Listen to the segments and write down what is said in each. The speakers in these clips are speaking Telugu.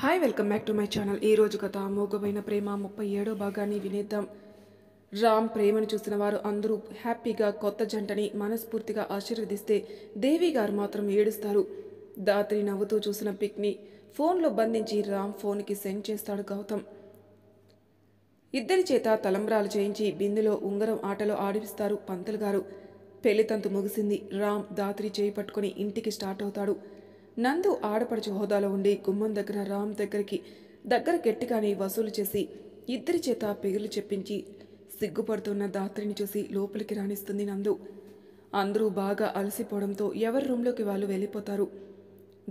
Hi welcome back to my channel. ఈ రోజు కథ మోగమైన ప్రేమ 37వ భాగాన్ని వినేద్దాం. రామ్ ప్రేమను చూసిన వారు అందరూ హ్యాపీగా కొత్త జంటని మనస్ఫూర్తిగా ఆశీర్వదిస్తే దేవి గారు మాత్రం ఏడుస్తారు. దాత్రి నవ్వుతూ చూసిన పిక్ని ఫోన్లో బంధించి రామ్ ఫోన్కి సెండ్ చేస్తాడు గౌతమ్. ఇద్దరి చేత తలంబ్రాలు చేయించి బిందులో ఉంగరం ఆటలో ఆడిపిస్తారు పంతులు గారు. పెళ్లి తంతు ముగిసింది. రామ్ దాత్రి చేయి పట్టుకుని ఇంటికి స్టార్ట్ అవుతాడు. నందు ఆడపడుచు హోదాలో ఉండి గుమ్మం దగ్గర రామ్ దగ్గర గట్టిగానే వసూలు చేసి ఇద్దరి చేత పెగులు చెప్పించి సిగ్గుపడుతున్న దాత్రిని చూసి లోపలికి రాణిస్తుంది నందు. అందరూ బాగా అలసిపోవడంతో ఎవరి రూంలోకి వాళ్ళు వెళ్ళిపోతారు.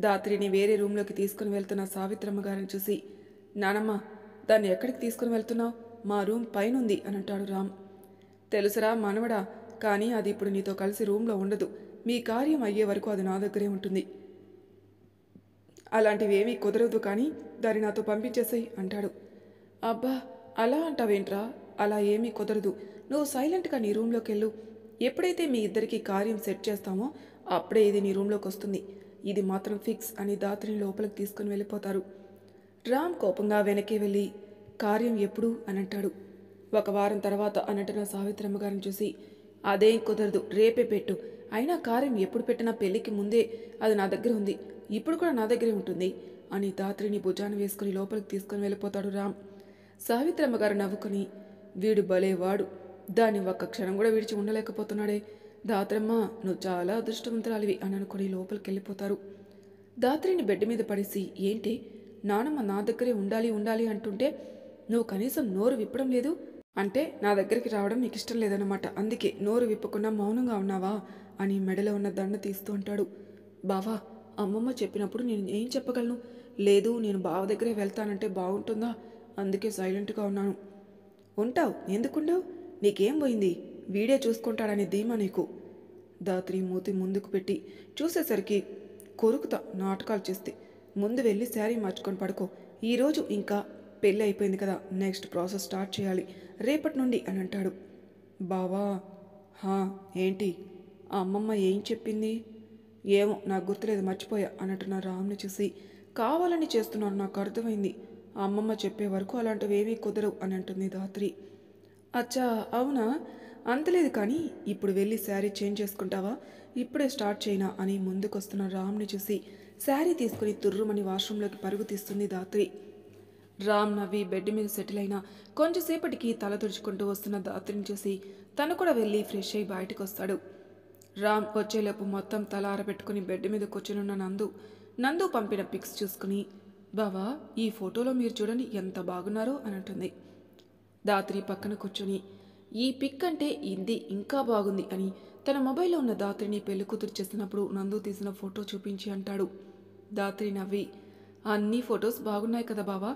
దాత్రిని వేరే రూంలోకి తీసుకుని వెళ్తున్న సావిత్రమ్మ గారిని చూసి, నానమ్మ, దాన్ని ఎక్కడికి తీసుకుని వెళ్తున్నావు? మా రూమ్ పైనుంది అని అంటాడు రామ్. తెలుసురా మనవడా, కానీ అది ఇప్పుడు నీతో కలిసి రూమ్లో ఉండదు. మీ కార్యం అయ్యే వరకు అది నా దగ్గరే ఉంటుంది. అలాంటివేమీ కుదరదు, కానీ దాన్ని నాతో పంపించేసాయి అంటాడు. అబ్బా, అలా అంటావేంట్రా? అలా ఏమీ కుదరదు. నువ్వు సైలెంట్గా నీ రూమ్లోకి వెళ్ళు. ఎప్పుడైతే మీ ఇద్దరికి కార్యం సెట్ చేస్తామో అప్పుడే ఇది నీ రూమ్లోకి వస్తుంది. ఇది మాత్రం ఫిక్స్ అని దాత్రిని లోపలికి తీసుకుని వెళ్ళిపోతారు. రామ్ కోపంగా వెనక్కి వెళ్ళి, కార్యం ఎప్పుడు అని అంటాడు. 1 వారం తర్వాత అనంటున్న సావిత్రమ్మ గారిని చూసి, అదేం కుదరదు, రేపే పెట్టు. అయినా కార్యం ఎప్పుడు పెట్టినా పెళ్లికి ముందే అది నా దగ్గర ఉంది, ఇప్పుడు కూడా నా దగ్గరే ఉంటుంది అని దాత్రిని భుజాన్ని వేసుకుని లోపలికి తీసుకుని వెళ్ళిపోతాడు రామ్. సావిత్రమ్మ గారు నవ్వుకుని, వీడు భలేవాడు, దాన్ని ఒక్క క్షణం కూడా విడిచి ఉండలేకపోతున్నాడే. దాత్రమ్మ, నువ్వు చాలా అదృష్టవంతురాలివి అని అనుకుని లోపలికి వెళ్ళిపోతారు. దాత్రిని బెడ్ మీద పడేసి, ఏంటి నానమ్మ నా దగ్గరే ఉండాలి అంటుంటే నువ్వు కనీసం నోరు విప్పడం లేదు? అంటే నా దగ్గరికి రావడం నీకు ఇష్టం లేదన్నమాట, అందుకే నోరు విప్పకుండా మౌనంగా ఉన్నావా అని మెడలో ఉన్న దండ తీస్తూ అంటాడు. బావా, అమ్మమ్మ చెప్పినప్పుడు నేను ఏం చెప్పగలను? లేదు, నేను బావ దగ్గరే వెళ్తానంటే బాగుంటుందా, అందుకే సైలెంట్గా ఉన్నాను. ఉంటావు, ఎందుకుండవు? నీకేం పోయింది? వీడే చూసుకుంటాడని ధీమా నీకు. దాత్రి మూతి ముందుకు పెట్టి చూసేసరికి కొరుకుతా నాటకాలు చేస్తే. ముందు వెళ్ళి శారీ మార్చుకొని పడుకో. ఈరోజు ఇంకా పెళ్ళి అయిపోయింది కదా, నెక్స్ట్ ప్రాసెస్ స్టార్ట్ చేయాలి రేపటి నుండి అని అంటాడు. బావా, హా ఏంటి? ఆ అమ్మమ్మ ఏం చెప్పింది? ఏమో నాకు గుర్తులేదు, మర్చిపోయా అన్నట్టున్న రామ్ని చూసి, కావాలని చేస్తున్నారు, నాకు అర్థమైంది. ఆ అమ్మమ్మ చెప్పే వరకు అలాంటివేమీ కుదరవు అని అంటుంది దాత్రి. అచ్చా అవునా, అంతలేదు, కానీ ఇప్పుడు వెళ్ళి శారీ చేంజ్ చేసుకుంటావా? ఇప్పుడే స్టార్ట్ చేయనా అని ముందుకొస్తున్న రామ్ని చూసి శారీ తీసుకుని తుర్రుమని వాష్రూంలోకి పరుగు తీస్తుంది దాత్రి. రామ్ నవ్వి బెడ్ మీద సెటిల్ అయినా కొంచెంసేపటికి తల తుడుచుకుంటూ వస్తున్న దాత్రిని చూసి తను కూడా వెళ్ళి ఫ్రెష్ అయ్యి బయటకు వస్తాడు. రామ్ వచ్చేలోపు మొత్తం తల ఆరబెట్టుకుని బెడ్ మీద కూర్చునున్న నందు పంపిన పిక్స్ చూసుకుని, బావా, ఈ ఫోటోలో మీరు చూడండి ఎంత బాగున్నారో అని అంటుంది. దాత్రి పక్కన కూర్చొని, ఈ పిక్ అంటే ఇది ఇంకా బాగుంది అని తన మొబైల్లో ఉన్న దాత్రిని పెళ్లి కూతురు చేస్తున్నప్పుడు నందు తీసిన ఫోటో చూపించి అంటాడు. దాత్రి నవ్వి, అన్ని ఫొటోస్ బాగున్నాయి కదా బావా,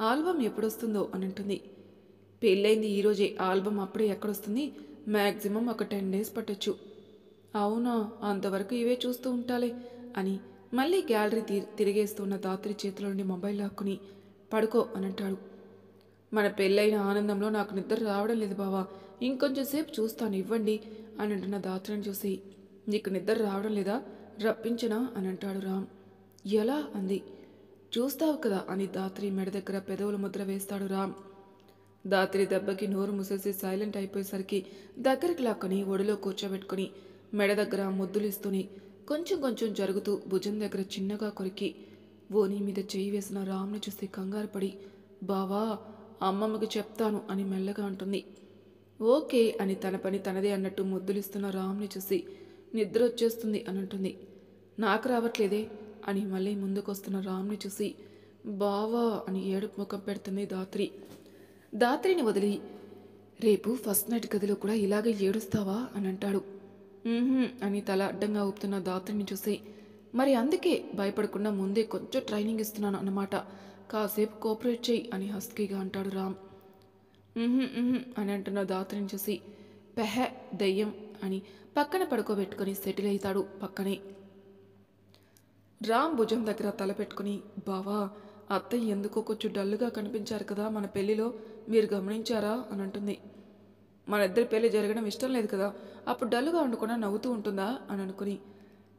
ఆల్బమ్ ఎప్పుడొస్తుందో అని అంటుంది. పెళ్ళైంది ఈరోజే, ఆల్బమ్ అప్పుడే ఎక్కడొస్తుంది? మ్యాక్సిమం ఒక 10 days పట్టొచ్చు. అవునా, అంతవరకు ఇవే చూస్తూ ఉంటాలే అని మళ్ళీ గ్యాలరీ తిరిగేస్తున్న దాత్రి చేతిలో నుండి మొబైల్ లాక్కుని, పడుకో అని అంటాడు. మన పెళ్ళైన ఆనందంలో నాకు నిద్ర రావడం లేదు బావా, ఇంకొంచెం సేపు చూస్తాను ఇవ్వండి అని అంటున్న దాత్రిని చూసి, నీకు నిద్ర రావడం లేదా, రప్పించనా అని అంటాడు రామ్. ఎలా అంది. చూస్తావు కదా అని దాత్రి మెడ దగ్గర పెదవుల ముద్ర వేస్తాడు రామ్. దాత్రి దెబ్బకి నోరు మూసేసి సైలెంట్ అయిపోయేసరికి దగ్గరికి లాక్కొని ఒడిలో కూర్చోబెట్టుకుని మెడ దగ్గర ముద్దులిస్తూనే కొంచెం జరుగుతూ భుజం దగ్గర చిన్నగా కొరికి ఓని మీద చేయి వేసిన రామ్ని చూసి కంగారు పడి, బావా, అమ్మమ్మకి చెప్తాను అని మెల్లగా అంటుంది. ఓకే అని తన పని తనదే అన్నట్టు ముద్దులిస్తున్న రామ్ని చూసి, నిద్ర వచ్చేస్తుంది అని అంటుంది. నాకు రావట్లేదే అని మళ్ళీ ముందుకొస్తున్న రామ్ని చూసి, బావా అని ఏడుపు ముఖం పెడుతుంది దాత్రి. దాత్రిని వదిలి, రేపు ఫస్ట్ నైట్ గదిలో కూడా ఇలాగే ఏడుస్తావా అని అంటాడు. అని తల అడ్డంగా ఊపుతున్న దాత్రిని చూసి, మరి అందుకే భయపడకుండా ముందే కొంచెం ట్రైనింగ్ ఇస్తున్నాను అన్నమాట, కాసేపు కోఆపరేట్ చేయి అని హస్కీగా అంటాడు రామ్. అని అంటున్న దాత్రిని చూసి, పెహ దయ్యం అని పక్కన పడుకోబెట్టుకుని సెటిల్ అవుతాడు పక్కనే. రామ్ భుజం దగ్గర తల పెట్టుకుని, బావా, అత్తయ్య ఎందుకో కొంచెం డల్లుగా కనిపించారు కదా మన పెళ్లిలో, మీరు గమనించారా అని అంటుంది. మన ఇద్దరి పెళ్లి జరగడం ఇష్టం లేదు కదా, అప్పుడు డల్లుగా ఉండకుండా నవ్వుతూ ఉంటుందా అని అనుకుని,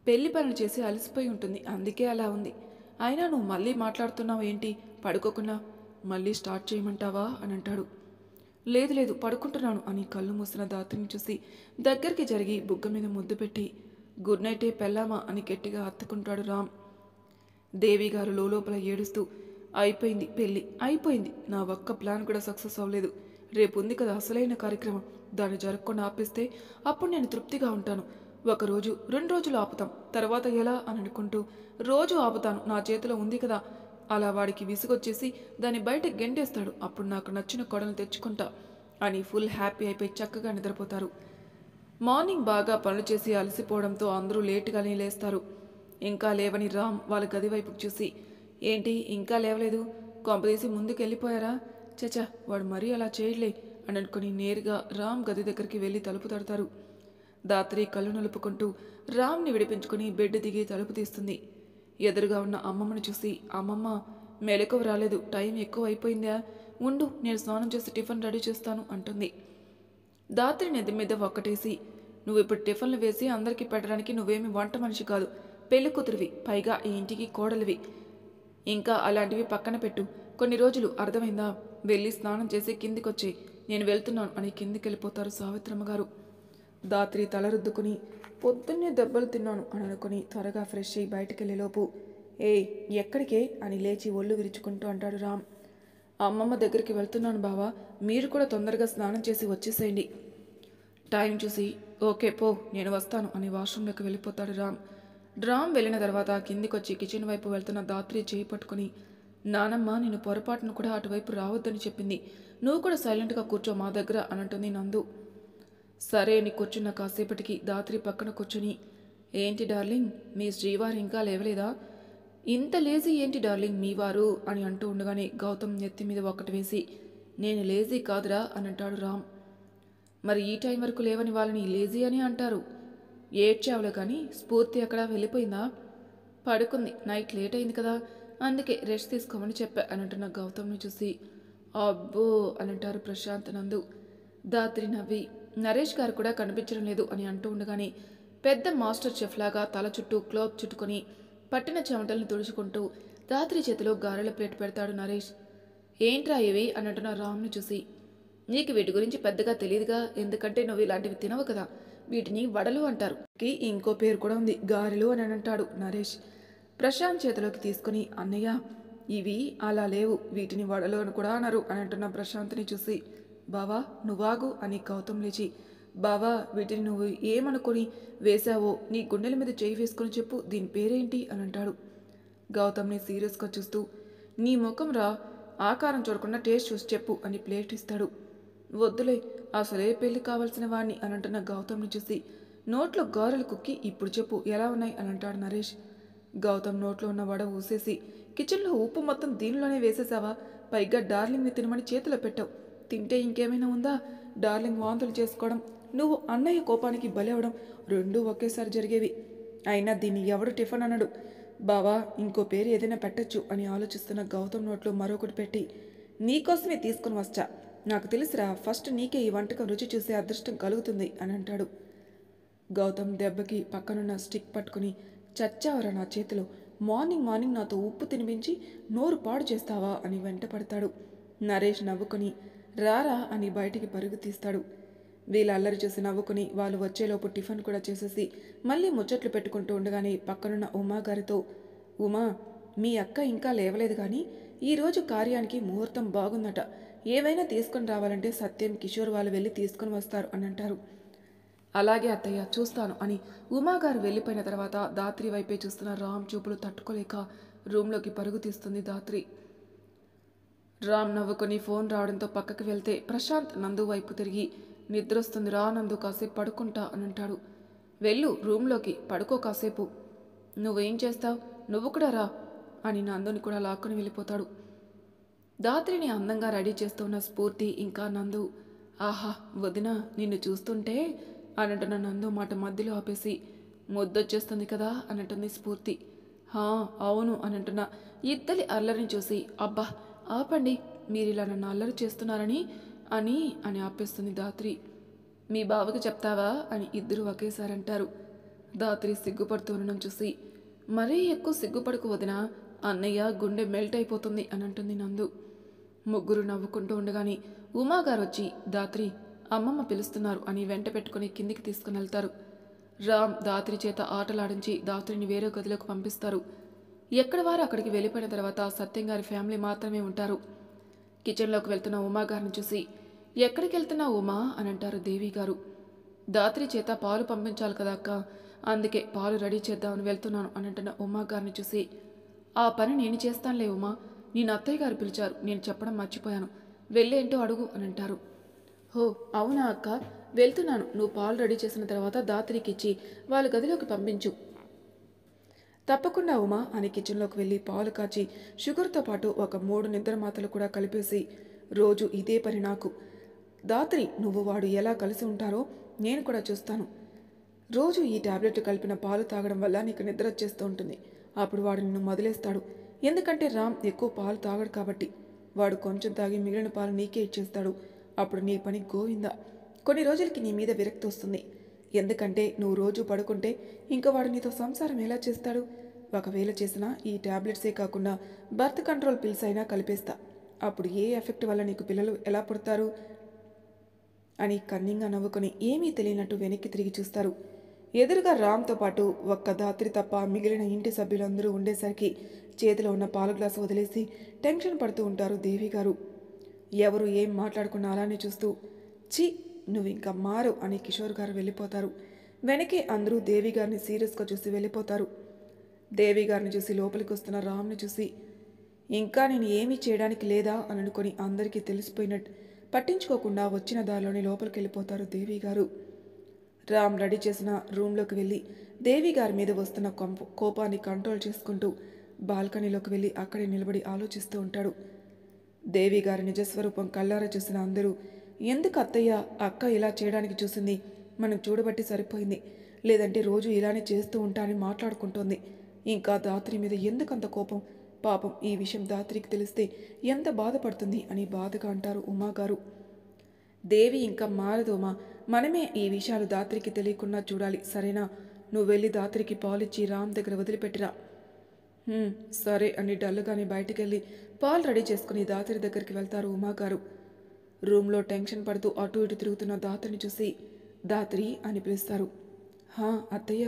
పెళ్లి పనులు చేసి అలసిపోయి ఉంటుంది, అందుకే అలా ఉంది. అయినా నువ్వు మళ్ళీ మాట్లాడుతున్నావు ఏంటి? పడుకోకున్నా మళ్ళీ స్టార్ట్ చేయమంటావా అని అంటాడు. లేదు లేదు పడుకుంటున్నాను అని కళ్ళు మూసిన దాత్రిని చూసి దగ్గరికి జరిగి బుగ్గ మీద ముద్దు పెట్టి గుడ్ నైటే పెళ్ళామా అని గట్టిగా హత్తుకుంటాడు రామ్. దేవి గారు లోపల ఏడుస్తూ అయిపోయింది పెళ్ళి, అయిపోయింది. నా ఒక్క ప్లాన్ కూడా సక్సెస్ అవ్వలేదు. రేపు ఉంది కదా అసలైన కార్యక్రమం, దాన్ని జరగకుండా ఆపేస్తే అప్పుడు నేను తృప్తిగా ఉంటాను. ఒకరోజు 2 రోజులు ఆపుతాం, తర్వాత ఎలా అని అనుకుంటూ రోజు ఆపుతాను, నా చేతిలో ఉంది కదా. అలా వాడికి విసుగొచ్చేసి దాన్ని బయటకు గెంటేస్తాడు. అప్పుడు నాకు నచ్చిన కొడలు తెచ్చుకుంటా అని ఫుల్ హ్యాపీ అయిపోయి చక్కగా నిద్రపోతారు. మార్నింగ్ బాగా పనులు చేసి అలసిపోవడంతో అందరూ లేటుగానే లేస్తారు. ఇంకా లేవని రామ్ వాళ్ళ గది వైపుకు చూసి ఏంటి ఇంకా లేవలేదు, కొంపదీసి ముందుకు వెళ్ళిపోయారా? చచా వాడు మరీ అలా చేయలే అని అనుకుని నేరుగా రామ్ గది దగ్గరికి వెళ్ళి తలుపు తడతారు. దాత్రి కళ్ళు నలుపుకుంటూ రామ్ని విడిపించుకుని బెడ్ దిగి తలుపు తీస్తుంది. ఎదురుగా ఉన్న అమ్మమ్మని చూసి అమ్మమ్మ మెలకువ రాలేదు, టైం ఎక్కువ అయిపోయిందా, ఉండు నేను స్నానం చేసి టిఫిన్ రెడీ చేస్తాను అంటుంది. దాత్రి నెత్తి మీద ఒక్కటేసి నువ్వు ఇప్పుడు టిఫిన్లు వేసి అందరికీ పెట్టడానికి నువ్వేమి వంట మనిషి కాదు, పెళ్లి కూతురివి, పైగా ఈ ఇంటికి కోడలివి. ఇంకా అలాంటివి పక్కన పెట్టు, కొన్ని రోజులు అర్థమైందా? వెళ్ళి స్నానం చేసి కిందికొచ్చి నేను వెళ్తున్నాను అని కిందికెళ్ళిపోతారు సావిత్రమ్మ గారు. దాత్రి తల రుద్దుకుని పొద్దున్నే దెబ్బలు తిన్నాను అని అనుకుని త్వరగా ఫ్రెష్ అయ్యి బయటకెళ్ళేలోపు ఏయ్ ఎక్కడికే అని లేచి ఒళ్ళు విరుచుకుంటూ అంటాడు రామ్. అమ్మమ్మ దగ్గరికి వెళ్తున్నాను బావా, మీరు కూడా తొందరగా స్నానం చేసి వచ్చేసేయండి. టైం చూసి ఓకే పో నేను వస్తాను అని వాష్రూమ్లోకి వెళ్ళిపోతాడు రామ్. రామ్ వెళ్ళిన తర్వాత కిందికొచ్చి కిచెన్ వైపు వెళ్తున్న దాత్రి చేయి పట్టుకుని నానమ్మ నేను పొరపాటును కూడా అటువైపు రావద్దని చెప్పింది, నువ్వు కూడా సైలెంట్గా కూర్చో మా దగ్గర అని అంటుంది నందు. సరే అని కూర్చున్న కాసేపటికి దాత్రి పక్కన కూర్చుని ఏంటి డార్లింగ్ మీ శ్రీవారు ఇంకా లేవలేదా? ఇంత లేజీ ఏంటి డార్లింగ్ మీ వారు అని అంటూ ఉండగానే గౌతమ్ నెత్తి మీద ఒక్కటి వేసి నేను లేజీ కాదురా అని అంటాడు రామ్. మరి ఈ టైం వరకు లేవని వాళ్ళని లేజీ అని అంటారు. ఏడ్చావులే కానీ స్ఫూర్తి అక్కడ వెళ్ళిపోయిందా? పడుకుంది, నైట్ లేట్ అయింది కదా, అందుకే రెస్ట్ తీసుకోమని చెప్పా అని అంటున్న గౌతమ్ని చూసి అబ్బో అని అంటారు ప్రశాంత్ నందు. దాత్రి నవ్వి నరేష్ గారు కూడా కనిపించడం లేదు అని అంటూ ఉండగానే పెద్ద మాస్టర్ చెఫ్ లాగా తల చుట్టూ క్లోత్ చుట్టుకొని పట్టిన చెమటల్ని తుడుచుకుంటూ దాత్రి చేతిలో గారెల ప్లేట్ పెడతాడు నరేష్. ఏంట్రా ఇవి అని అంటున్న రామ్ని చూసి నీకు వీటి గురించి పెద్దగా తెలియదుగా, ఎందుకంటే నువ్వు ఇలాంటివి తినవు కదా, వీటిని వడలు అంటారు, ఇంకో పేరు కూడా ఉంది గారెలు అని అంటాడు నరేష్. ప్రశాంత్ చేతిలోకి తీసుకుని అన్నయ్య ఇవి అలా లేవు, వీటిని వడలు అని కూడా అనరు అని అంటున్న ప్రశాంత్ని చూసి బావా నువ్వాగు అని గౌతమ్ లేచి బావా వీటిని నువ్వు ఏమనుకొని వేశావో నీ గుండెల మీద చేయి వేసుకొని చెప్పు, దీని పేరేంటి అని అంటాడు. గౌతమ్ని సీరియస్గా చూస్తూ నీ ముఖం రా, ఆకారం చూడకుండా టేస్ట్ చూసి చెప్పు అని ప్లేట్ ఇస్తాడు. వద్దులే అసలే పెళ్లి కావాల్సిన వాణ్ణి అని అంటున్న గౌతమ్ని చూసి నోట్లో గారెలు కుక్కి ఇప్పుడు చెప్పు ఎలా ఉన్నాయి అని అంటాడు నరేష్. గౌతమ్ నోట్లో ఉన్న వడ ఊసేసి కిచెన్లో ఉప్పు మొత్తం దీనిలోనే వేసేసావా, పైగా డార్లింగ్ని తినమని చేతిలో పెట్టావు, తింటే ఇంకేమైనా ఉందా? డార్లింగ్ వాంతులు చేసుకోవడం, నువ్వు అన్నయ్య కోపానికి బలవడం రెండూ ఒకేసారి జరిగేవి. అయినా దీన్ని ఎవడు టిఫిన్ అనడు. బావా ఇంకో పేరు ఏదైనా పెట్టచ్చు అని ఆలోచిస్తున్న గౌతమ్ నోట్లో మరొకటి పెట్టి నీకోసమే తీసుకుని వచ్చా, నాకు తెలుసురా ఫస్ట్ నీకే ఈ వంటకం రుచి చూసే అదృష్టం కలుగుతుంది అని అంటాడు. గౌతమ్ దెబ్బకి పక్కనున్న స్టిక్ పట్టుకుని చచ్చావరా నా చేతిలో, మార్నింగ్ మార్నింగ్ నాతో ఉప్పు తినిపించి నోరు పాడు చేస్తావా అని వెంట పడతాడు. నరేష్ నవ్వుకొని రారా అని బయటికి పరుగు తీస్తాడు. వీళ్ళ అల్లరి చూసి నవ్వుకుని వాళ్ళు వచ్చేలోపు టిఫిన్ కూడా చేసేసి మళ్ళీ ముచ్చట్లు పెట్టుకుంటూ ఉండగానే పక్కనున్న ఉమా గారితో ఉమా మీ అక్క ఇంకా లేవలేదు కానీ ఈరోజు కార్యానికి ముహూర్తం బాగుందట, ఏవైనా తీసుకొని రావాలంటే సత్యం కిషోర్ వాళ్ళు వెళ్ళి తీసుకొని వస్తారు అని అంటారు. అలాగే అత్తయ్య చూస్తాను అని ఉమాగారు వెళ్ళిపోయిన తర్వాత దాత్రి వైపే చూస్తున్న రామ్ చూపులు తట్టుకోలేక రూమ్లోకి పరుగు తీస్తుంది దాత్రి. రామ్ నవ్వుకొని ఫోన్ రావడంతో పక్కకి వెళ్తే ప్రశాంత్ నందు వైపు తిరిగి నిద్రొస్తుంది రా నందు కాసేపు పడుకుంటా అని అంటాడు. వెళ్ళు రూమ్లోకి పడుకో కాసేపు, నువ్వేం చేస్తావు నువ్వు కూడా రా అని నందుని కూడా లాక్కుని వెళ్ళిపోతాడు. దాత్రిని అందంగా రెడీ చేస్తున్న స్ఫూర్తి ఇంకా నందు ఆహా వదిన నిన్ను చూస్తుంటే అని అంటున్న నందు మాట మధ్యలో ఆపేసి ముద్దొచ్చేస్తుంది కదా అని అంటుంది స్ఫూర్తి. అవును అని అంటున్న ఇద్దరి అల్లరిని చూసి అబ్బా ఆపండి మీరు ఇలా నన్ను అల్లరి చేస్తున్నారని అని అని ఆపేస్తుంది దాత్రి. మీ బావకి చెప్తావా అని ఇద్దరు ఒకేసారి అంటారు. దాత్రి సిగ్గుపడుతూ ఉండడం చూసి మరీ ఎక్కువ సిగ్గుపడుకు వదినా, అన్నయ్య గుండె మెల్ట్ అయిపోతుంది అని అంటుంది నందు. ముగ్గురు నవ్వుకుంటూ ఉండగానే ఉమాగారు వచ్చి దాత్రి అమ్మమ్మ పిలుస్తున్నారు అని వెంట పెట్టుకుని కిందికి తీసుకుని వెళ్తారు. రామ్ దాత్రి చేత ఆటలాడించి దాత్రిని వేరే గదిలోకి పంపిస్తారు. ఎక్కడ వారు అక్కడికి వెళ్ళిపోయిన తర్వాత సత్యంగారి ఫ్యామిలీ మాత్రమే ఉంటారు. కిచెన్లోకి వెళ్తున్న ఉమాగారిని చూసి ఎక్కడికి వెళ్తున్నా ఉమా అని అంటారు దేవి గారు. దాత్రి చేత పాలు పంపించాలి కదా అక్క, అందుకే పాలు రెడీ చేద్దామని వెళ్తున్నాను అని అంటున్న ఉమాగారిని చూసి ఆ పని నేను చేస్తానులే ఉమా, నేను అత్తయ్య గారు పిలిచారు, నేను చెప్పడం మర్చిపోయాను, వెళ్ళేంటో అడుగు అని అంటారు. హో అవునా అక్క, వెళ్తున్నాను, నువ్వు పాలు రెడీ చేసిన తర్వాత దాత్రికి ఇచ్చి వాళ్ళ గదిలోకి పంపించు. తప్పకుండా ఉమా అని కిచెన్లోకి వెళ్ళి పాలు కాచి షుగర్తో పాటు ఒక 3 నిద్ర మాతలు కూడా కలిపేసి రోజు ఇదే పని నాకు. దాత్రి నువ్వు వాడు ఎలా కలిసి ఉంటారో నేను కూడా చూస్తాను. రోజు ఈ టాబ్లెట్ కలిపిన పాలు తాగడం వల్ల నీకు నిద్ర వచ్చేస్తూ ఉంటుంది. అప్పుడు వాడు నిన్ను మొదలేస్తాడు. ఎందుకంటే రామ్ ఎక్కువ పాలు తాగడు కాబట్టి. వాడు కొంచెం తాగి మిగిలిన పాలు నీకే ఇచ్చేస్తాడు. అప్పుడు నీ పని గోవిందా. కొన్ని రోజులకి నీ మీద విరక్తి వస్తుంది. ఎందుకంటే నువ్వు రోజు పడుకుంటే ఇంకా వాడు నీతో సంసారం ఎలా చేస్తాడు? ఒకవేళ చేసినా ఈ టాబ్లెట్సే కాకుండా బర్త్ కంట్రోల్ పిల్స్ అయినా కలిపేస్తా. అప్పుడు ఏ ఎఫెక్ట్ వల్ల నీకు పిల్లలు ఎలా పుడతారు అని కన్నింగా నవ్వుకొని ఏమీ తెలియనట్టు వెనక్కి తిరిగి చూస్తారు. ఎదురుగా రామ్తో పాటు ఒక్క దాత్రి తప్ప మిగిలిన ఇంటి సభ్యులందరూ ఉండేసరికి చేతిలో ఉన్న పాలు గ్లాసు వదిలేసి టెన్షన్ పడుతూ ఉంటారు దేవి గారు. ఎవరు ఏం మాట్లాడుకున్నా అలానే చూస్తూ ఛీ నువ్వు ఇంకా మారు అని కిషోర్ గారు వెళ్ళిపోతారు. వెనకే అందరూ దేవి గారిని సీరియస్గా చూసి వెళ్ళిపోతారు. దేవి గారిని చూసి లోపలికి వస్తున్న రామ్ని చూసి ఇంకా నేను ఏమీ చేయడానికి లేదా అని అనుకుని అందరికీ తెలిసిపోయినట్టు పట్టించుకోకుండా వచ్చిన దారిలోనే లోపలికి వెళ్ళిపోతారు దేవి గారు. రామ్ రెడీ చేసిన రూమ్లోకి వెళ్ళి దేవి గారి మీద వస్తున్న కోపాన్ని కంట్రోల్ చేసుకుంటూ బాల్కనీలోకి వెళ్ళి అక్కడే నిలబడి ఆలోచిస్తూ ఉంటాడు. దేవి గారి నిజస్వరూపం కళ్ళారా చూసిన అందరూ ఎందుకు అత్తయ్య అక్క ఇలా చేయడానికి చూసింది, మనం చూడబట్టి సరిపోయింది, లేదంటే రోజు ఇలానే చేస్తూ ఉంటానని మాట్లాడుకుంటోంది. ఇంకా దాత్రి మీద ఎందుకంత కోపం, పాపం ఈ విషయం దాత్రికి తెలిస్తే ఎంత బాధపడుతుంది అని బాధగా అంటారు ఉమాగారు. దేవి ఇంకా మారదు ఉమా, మనమే ఈ విషయాలు దాత్రికి తెలియకుండా చూడాలి, సరేనా? నువ్వు వెళ్ళి దాత్రికి పాలిచ్చి రామ్ దగ్గర వదిలిపెట్టిరా. సరే అని డల్లుగానే బయటికి వెళ్ళి పాలు రెడీ చేసుకుని దాత్రి దగ్గరికి వెళ్తారు ఉమాగారు. రూమ్లో టెన్షన్ పడుతూ అటు ఇటు తిరుగుతున్న దాత్రిని చూసి దాత్రి అని పిలుస్తారు. అత్తయ్య,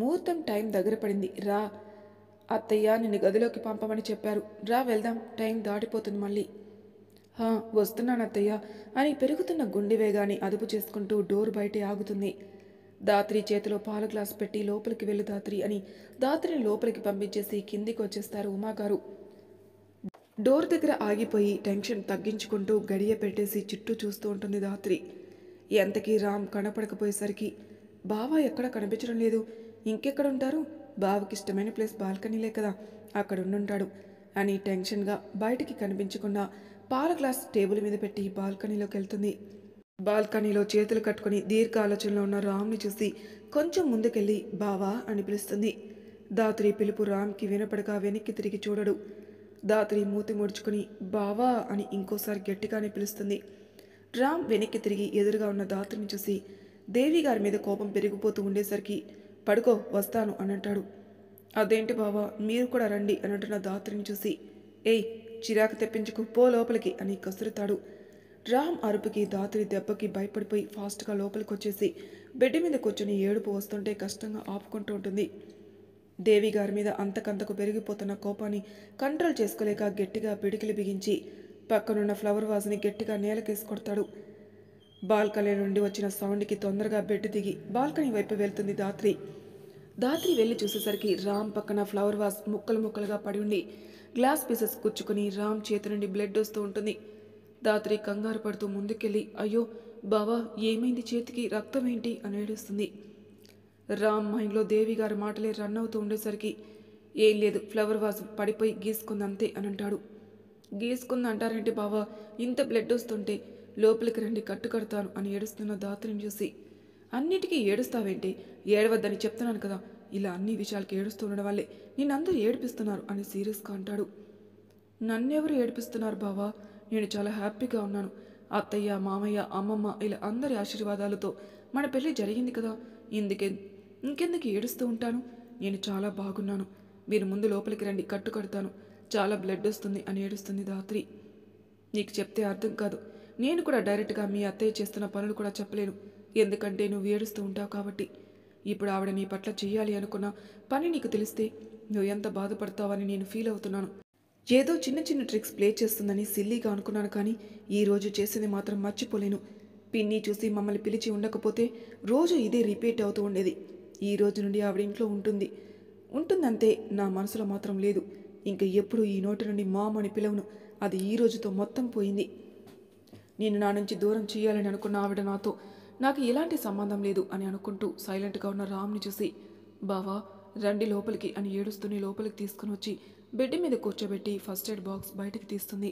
ముహూర్తం టైం దగ్గర పడింది, రా. అత్తయ్య నిన్ను గదిలోకి పంపమని చెప్పారు, రా వెళ్దాం, టైం దాటిపోతుంది మళ్ళీ. వస్తున్నాను అత్తయ్య అని పెరుగుతున్న గుండె వేగాన్ని అదుపు చేసుకుంటూ డోర్ బయటే ఆగుతుంది. దాత్రి చేతిలో పాల గ్లాస్ పెట్టి లోపలికి వెళ్ళు దాత్రి అని దాత్రిని లోపలికి పంపించేసి కిందికి వచ్చేస్తారు ఉమాగారు. డోర్ దగ్గర ఆగిపోయి టెన్షన్ తగ్గించుకుంటూ గడియ పెట్టేసి చుట్టూ చూస్తూ ఉంటుంది దాత్రి. ఎంతకీ రామ్ కనపడకపోయేసరికి బావ ఎక్కడ కనిపించడం లేదు, ఇంకెక్కడుంటారు, బావకి ఇష్టమైన ప్లేస్ బాల్కనీలే కదా, అక్కడ ఉండుంటాడు అని టెన్షన్గా బయటికి కనిపించకుండా పాల గ్లాస్ టేబుల్ మీద పెట్టి బాల్కనీలోకి వెళ్తుంది. బాల్కనీలో చేతులు కట్టుకుని దీర్ఘ ఆలోచనలో ఉన్న రామ్ని చూసి కొంచెం ముందుకెళ్ళి బావా అని పిలుస్తుంది. దాత్రి పిలుపు రామ్కి వినపడక వెనక్కి తిరిగి చూడడు. దాత్రి మూతి ముడుచుకుని బావా అని ఇంకోసారి గట్టిగానే పిలుస్తుంది. రామ్ వెనక్కి తిరిగి ఎదురుగా ఉన్న దాత్రిని చూసి దేవి గారి మీద కోపం పెరిగిపోతూ ఉండేసరికి పడుకో వస్తాను అని అంటాడు. అదేంటి బావా మీరు కూడా రండి అని అంటున్న దాత్రిని చూసి ఏయ్ చిరాకు తెప్పించుకు పో లోపలికి అని కసురుతాడు. రామ్ అరుపుకి దాత్రి దెబ్బకి భయపడిపోయి ఫాస్ట్గా లోపలికి వచ్చేసి బెడ్ మీద కూర్చొని ఏడుపు వస్తుంటే కష్టంగా ఆపుకుంటూ ఉంటుంది. దేవి గారి మీద అంతకంతకు పెరిగిపోతున్న కోపాన్ని కంట్రోల్ చేసుకోలేక గట్టిగా పిడికిలి బిగించి పక్కనున్న ఫ్లవర్ వాజ్ని గట్టిగా నేలకేసి కొడతాడు. బాల్కనీ నుండి వచ్చిన సౌండ్కి తొందరగా బెడ్ దిగి బాల్కనీ వైపు వెళ్తుంది దాత్రి. దాత్రి వెళ్ళి చూసేసరికి రామ్ పక్కన ఫ్లవర్ వాజ్ ముక్కలు ముక్కలుగా పడి ఉండి గ్లాస్ పీసెస్ కుచ్చుకుని రామ్ చేతి నుండి బ్లడ్ వస్తూ ఉంటుంది. దాత్రి కంగారు పడుతూ ముందుకెళ్ళి అయ్యో బావా ఏమైంది, చేతికి రక్తం ఏంటి అని ఏడుస్తుంది. రామ్ మైండ్లో దేవి గారి మాటలే రన్ అవుతూ ఉండేసరికి ఏం లేదు, ఫ్లవర్ వాజ్ పడిపోయి గీసుకుందంతే అని అంటాడు. గీసుకుంది అంటారేంటి బావా, ఇంత బ్లడ్ వస్తుంటే, లోపలికి రండి కట్టు కడతాను అని ఏడుస్తున్న దాత్రిని చూసి అన్నిటికీ ఏడుస్తావేంటి, ఏడవద్దని చెప్తున్నాను కదా, ఇలా అన్ని విషయాలకి ఏడుస్తూ ఉండడం వల్లే నిన్నందరూ ఏడిపిస్తున్నారు అని సీరియస్గా అంటాడు. నన్నెవరు ఏడిపిస్తున్నారు బావా, నేను చాలా హ్యాపీగా ఉన్నాను, అత్తయ్య మామయ్య అమ్మమ్మ ఇలా అందరి ఆశీర్వాదాలతో మన పెళ్ళి జరిగింది కదా, ఇంకెందుకు ఏడుస్తూ ఉంటాను, నేను చాలా బాగున్నాను, మీరు ముందు లోపలికి రండి, కట్టు కడతాను, చాలా బ్లడ్ వస్తుంది అని ఏడుస్తుంది ధాత్రి. నీకు చెప్తే అర్థం కాదు. నేను కూడా డైరెక్ట్గా మీ అత్తయ్య చేస్తున్న పనులు కూడా చెప్పలేను, ఎందుకంటే నువ్వు ఏడుస్తూ ఉంటావు కాబట్టి. ఇప్పుడు ఆవిడ నీ పట్ల చెయ్యాలి అనుకున్న పని నీకు తెలిస్తే నువ్వు ఎంత బాధపడతావని నేను ఫీల్ అవుతున్నాను. ఏదో చిన్న చిన్న ట్రిక్స్ ప్లే చేస్తుందని సిల్లీగా అనుకున్నాను, కానీ ఈరోజు చేసింది మాత్రం మర్చిపోలేను. పిన్ని చూసి మమ్మల్ని పిలిచి ఉండకపోతే రోజు ఇదే రిపీట్ అవుతూ ఉండేది. ఈ రోజు నుండి ఆవిడ ఇంట్లో ఉంటుందంతే, నా మనసులో మాత్రం లేదు. ఇంక ఎప్పుడు ఈ నోటి నుండి మామ్ అని పిలవను. అది ఈ రోజుతో మొత్తం పోయింది. నేను నా నుంచి దూరం చేయాలని అనుకున్న ఆవిడ నాకు ఎలాంటి సంబంధం లేదు అని అనుకుంటూ సైలెంట్గా ఉన్న రామ్ని చూసి, బావా రండి లోపలికి అని ఏడుస్తూనే లోపలికి తీసుకుని వచ్చి బెడ్ మీద కూర్చోబెట్టి ఫస్ట్ ఎయిడ్ బాక్స్ బయటకు తీస్తుంది.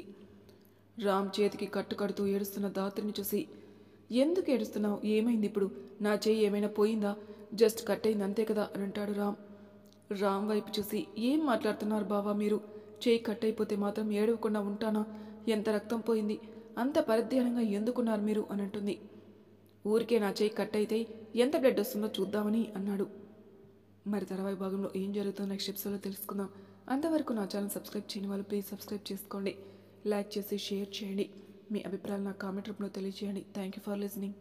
రామ్ చేతికి కట్టు కడుతూ ఏడుస్తున్న ధాత్రిని చూసి, ఎందుకు ఏడుస్తున్నావు, ఏమైంది ఇప్పుడు, నా చెయ్యి ఏమైనా పోయిందా, జస్ట్ కట్ అయింది అంతే కదా అని అంటాడు రామ్. రామ్ వైపు చూసి, ఏం మాట్లాడుతున్నారు బావా మీరు, చెయ్యి కట్ అయిపోతే మాత్రం ఏడవకుండా ఉంటానా, ఎంత రక్తం పోయింది, అంత పరిధ్యానంగా ఎందుకున్నారు మీరు అని అంటుంది. ఊరికే నా చెయ్యి కట్ అయితే ఎంత బ్లడ్ వస్తుందో చూద్దామని అన్నాడు. మరి తర్వాయి భాగంలో ఏం జరుగుతుందో నెక్స్ట్ ఎపిసోడ్లో తెలుసుకుందాం. అంతవరకు నా ఛానల్ సబ్స్క్రైబ్ చేయని వాళ్ళు ప్లీజ్ సబ్స్క్రైబ్ చేసుకోండి, లైక్ చేసి షేర్ చేయండి, మీ అభిప్రాయాలు నా కామెంట్ రూపంలో తెలియజేయండి. Thank you for listening.